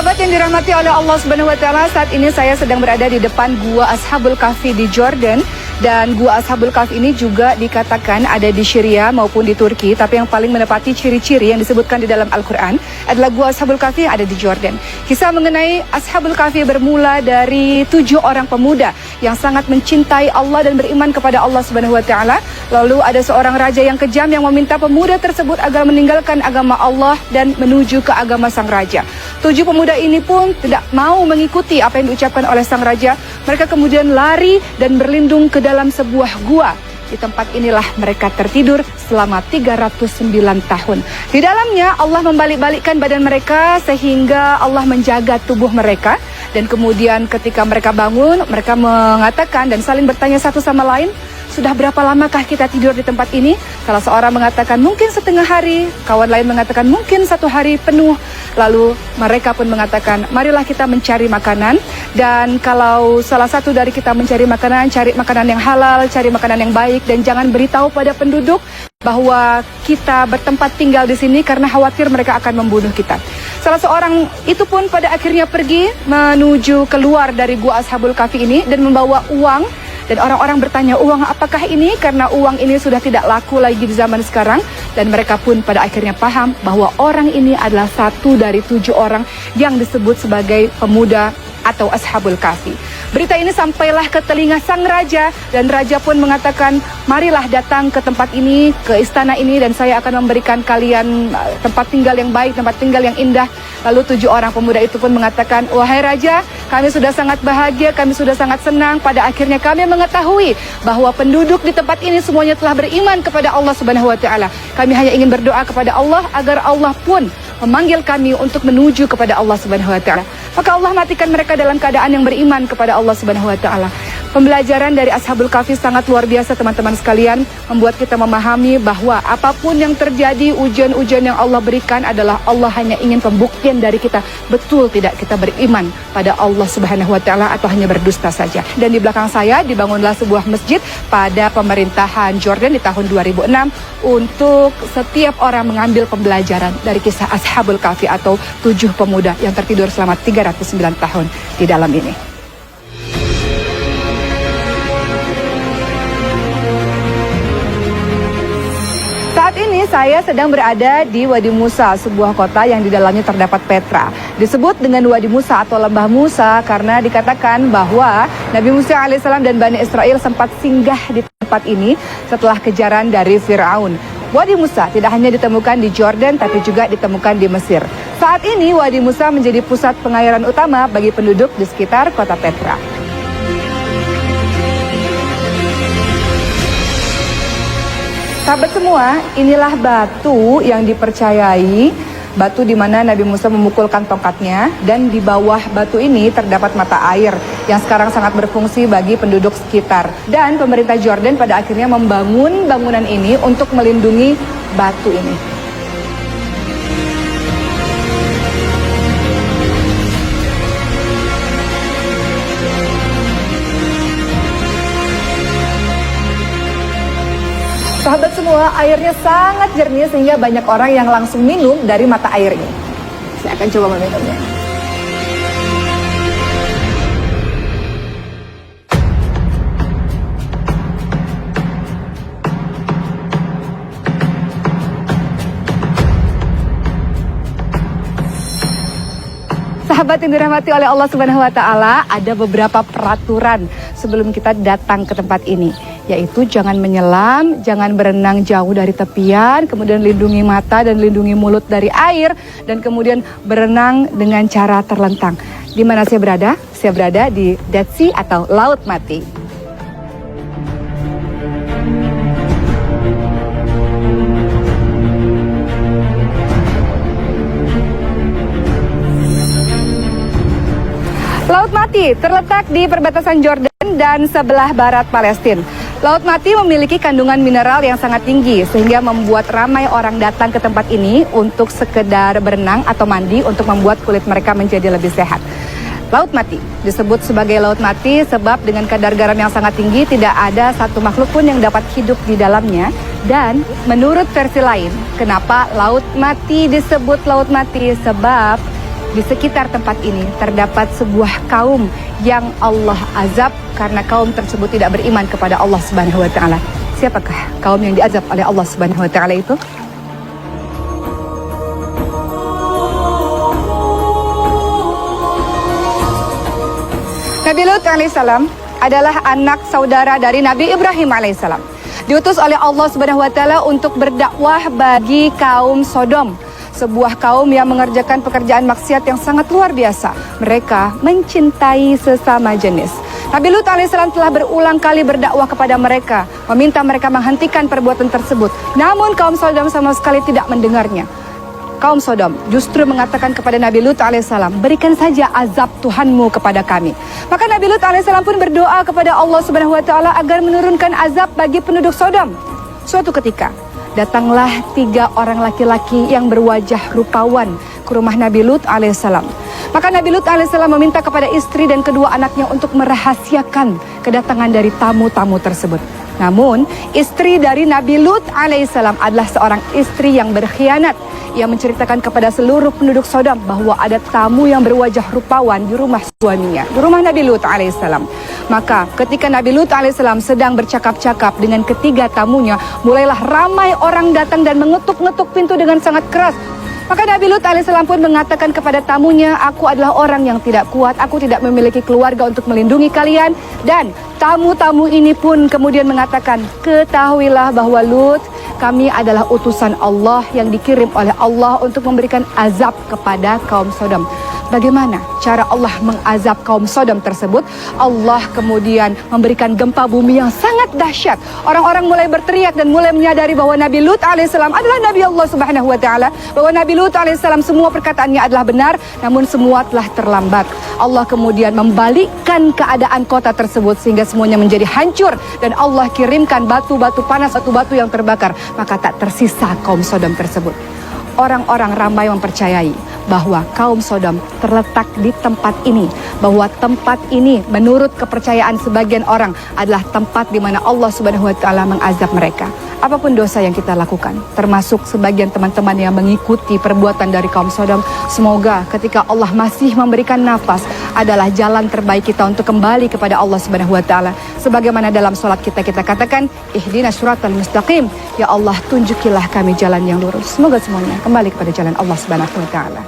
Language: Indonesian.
Sahabat yang dirahmati oleh Allah Subhanahu wa taala, saat ini saya sedang berada di depan Gua Ashabul Kahfi di Jordan. Dan Gua Ashabul Kahfi ini juga dikatakan ada di Syria maupun di Turki, tapi yang paling menepati ciri-ciri yang disebutkan di dalam Al-Quran adalah Gua Ashabul Kahfi yang ada di Jordan. Kisah mengenai Ashabul Kahfi bermula dari 7 orang pemuda yang sangat mencintai Allah dan beriman kepada Allah Subhanahu wa taala. Lalu ada seorang raja yang kejam yang meminta pemuda tersebut agar meninggalkan agama Allah dan menuju ke agama sang raja. 7 pemuda ini pun tidak mau mengikuti apa yang diucapkan oleh sang raja. Mereka kemudian lari dan berlindung ke dalam sebuah gua. Di tempat inilah mereka tertidur selama 309 tahun. Di dalamnya Allah membalik-balikkan badan mereka sehingga Allah menjaga tubuh mereka. Dan kemudian ketika mereka bangun, mereka mengatakan dan saling bertanya satu sama lain, sudah berapa lamakah kita tidur di tempat ini? Salah seorang mengatakan mungkin setengah hari, kawan lain mengatakan mungkin 1 hari penuh. Lalu mereka pun mengatakan, marilah kita mencari makanan. Dan kalau salah satu dari kita mencari makanan, cari makanan yang halal, cari makanan yang baik, dan jangan beritahu pada penduduk bahwa kita bertempat tinggal di sini karena khawatir mereka akan membunuh kita. Salah seorang itu pun pada akhirnya pergi menuju keluar dari Gua Ashabul Kahfi ini dan membawa uang. Dan orang-orang bertanya, uang apakah ini? Karena uang ini sudah tidak laku lagi di zaman sekarang. Dan mereka pun pada akhirnya paham bahwa orang ini adalah satu dari 7 orang yang disebut sebagai pemuda atau Ashabul Kahfi. Berita ini sampailah ke telinga sang raja dan raja pun mengatakan, marilah datang ke tempat ini, ke istana ini, dan saya akan memberikan kalian tempat tinggal yang baik, tempat tinggal yang indah. Lalu 7 orang pemuda itu pun mengatakan, wahai raja, kami sudah sangat bahagia, kami sudah sangat senang. Pada akhirnya kami mengetahui bahwa penduduk di tempat ini semuanya telah beriman kepada Allah Subhanahu wa taala. Kami hanya ingin berdoa kepada Allah agar Allah pun memanggil kami untuk menuju kepada Allah Subhanahu wa taala. Maka Allah matikan mereka dalam keadaan yang beriman kepada Allah Subhanahu wa taala. Pembelajaran dari Ashabul Kahfi sangat luar biasa teman-teman sekalian, membuat kita memahami bahwa apapun yang terjadi, ujian-ujian yang Allah berikan adalah Allah hanya ingin pembuktian dari kita, betul tidak kita beriman pada Allah Subhanahu wa taala atau hanya berdusta saja. Dan di belakang saya dibangunlah sebuah masjid pada pemerintahan Jordan di tahun 2006 untuk setiap orang mengambil pembelajaran dari kisah Ashabul Kahfi atau 7 pemuda yang tertidur selama 309 tahun di dalam ini. Saat ini saya sedang berada di Wadi Musa, sebuah kota yang di dalamnya terdapat Petra. Disebut dengan Wadi Musa atau Lembah Musa karena dikatakan bahwa Nabi Musa alaihissalam dan Bani Israel sempat singgah di tempat ini setelah kejaran dari Firaun. Wadi Musa tidak hanya ditemukan di Jordan tapi juga ditemukan di Mesir. Saat ini Wadi Musa menjadi pusat pengairan utama bagi penduduk di sekitar kota Petra. Sahabat semua, inilah batu yang dipercayai, batu di mana Nabi Musa memukulkan tongkatnya, dan di bawah batu ini terdapat mata air yang sekarang sangat berfungsi bagi penduduk sekitar. Dan pemerintah Jordan pada akhirnya membangun bangunan ini untuk melindungi batu ini. Sahabat semua, airnya sangat jernih sehingga banyak orang yang langsung minum dari mata air ini. Saya akan coba meminumnya. Sahabat yang dirahmati oleh Allah Subhanahu wa taala, ada beberapa peraturan sebelum kita datang ke tempat ini, yaitu jangan menyelam, jangan berenang jauh dari tepian, kemudian lindungi mata dan lindungi mulut dari air, dan kemudian berenang dengan cara terlentang. Di mana saya berada? Saya berada di Dead Sea atau Laut Mati. Laut Mati terletak di perbatasan Jordan dan sebelah barat Palestina. Laut Mati memiliki kandungan mineral yang sangat tinggi sehingga membuat ramai orang datang ke tempat ini untuk sekedar berenang atau mandi untuk membuat kulit mereka menjadi lebih sehat. Laut Mati disebut sebagai Laut Mati sebab dengan kadar garam yang sangat tinggi tidak ada satu makhluk pun yang dapat hidup di dalamnya. Dan menurut versi lain, kenapa Laut Mati disebut Laut Mati? Sebab di sekitar tempat ini terdapat sebuah kaum yang Allah azab karena kaum tersebut tidak beriman kepada Allah Subhanahu wa taala. Siapakah kaum yang diazab oleh Allah Subhanahu wa taala itu? Nabi Lut alaihissalam adalah anak saudara dari Nabi Ibrahim alaihissalam. Diutus oleh Allah Subhanahu wa taala untuk berdakwah bagi kaum Sodom, sebuah kaum yang mengerjakan pekerjaan maksiat yang sangat luar biasa. Mereka mencintai sesama jenis. Nabi Lut alaihissalam telah berulang kali berdakwah kepada mereka, meminta mereka menghentikan perbuatan tersebut. Namun kaum Sodom sama sekali tidak mendengarnya. Kaum Sodom justru mengatakan kepada Nabi Lut alaihissalam, berikan saja azab Tuhanmu kepada kami. Maka Nabi Lut alaihissalam pun berdoa kepada Allah Subhanahu wa taala agar menurunkan azab bagi penduduk Sodom. Suatu ketika datanglah 3 orang laki-laki yang berwajah rupawan ke rumah Nabi Lut alaihissalam. Maka Nabi Lut alaihissalam meminta kepada istri dan kedua anaknya untuk merahasiakan kedatangan dari tamu-tamu tersebut. Namun istri dari Nabi Lut alaihissalam adalah seorang istri yang berkhianat. Ia menceritakan kepada seluruh penduduk Sodom bahwa ada tamu yang berwajah rupawan di rumah suaminya, di rumah Nabi Lut alaihissalam. Maka ketika Nabi Lut alaihissalam sedang bercakap-cakap dengan ketiga tamunya, mulailah ramai orang datang dan mengetuk-ngetuk pintu dengan sangat keras. Maka Nabi Lut alaihissalam pun mengatakan kepada tamunya, aku adalah orang yang tidak kuat, aku tidak memiliki keluarga untuk melindungi kalian. Dan tamu-tamu ini pun kemudian mengatakan, ketahuilah bahwa Lut, kami adalah utusan Allah yang dikirim oleh Allah untuk memberikan azab kepada kaum Sodom. Bagaimana cara Allah mengazab kaum Sodom tersebut? Allah kemudian memberikan gempa bumi yang sangat dahsyat. Orang-orang mulai berteriak dan mulai menyadari bahwa Nabi Lut alaihissalam adalah Nabi Allah Subhanahu wa taala, bahwa Nabi Lut alaihissalam semua perkataannya adalah benar, namun semua telah terlambat. Allah kemudian membalikkan keadaan kota tersebut sehingga semuanya menjadi hancur dan Allah kirimkan batu-batu panas, batu-batu yang terbakar, maka tak tersisa kaum Sodom tersebut. Orang-orang ramai mempercayai bahwa kaum Sodom terletak di tempat ini, bahwa tempat ini menurut kepercayaan sebagian orang adalah tempat di mana Allah Subhanahu wa taala mengazab mereka. Apapun dosa yang kita lakukan, termasuk sebagian teman-teman yang mengikuti perbuatan dari kaum Sodom, semoga ketika Allah masih memberikan nafas adalah jalan terbaik kita untuk kembali kepada Allah Subhanahu wa taala. Sebagaimana dalam salat kita katakan, ihdinas siratal mustaqim, ya Allah tunjukilah kami jalan yang lurus. Semoga semuanya kembali kepada jalan Allah Subhanahu wa taala.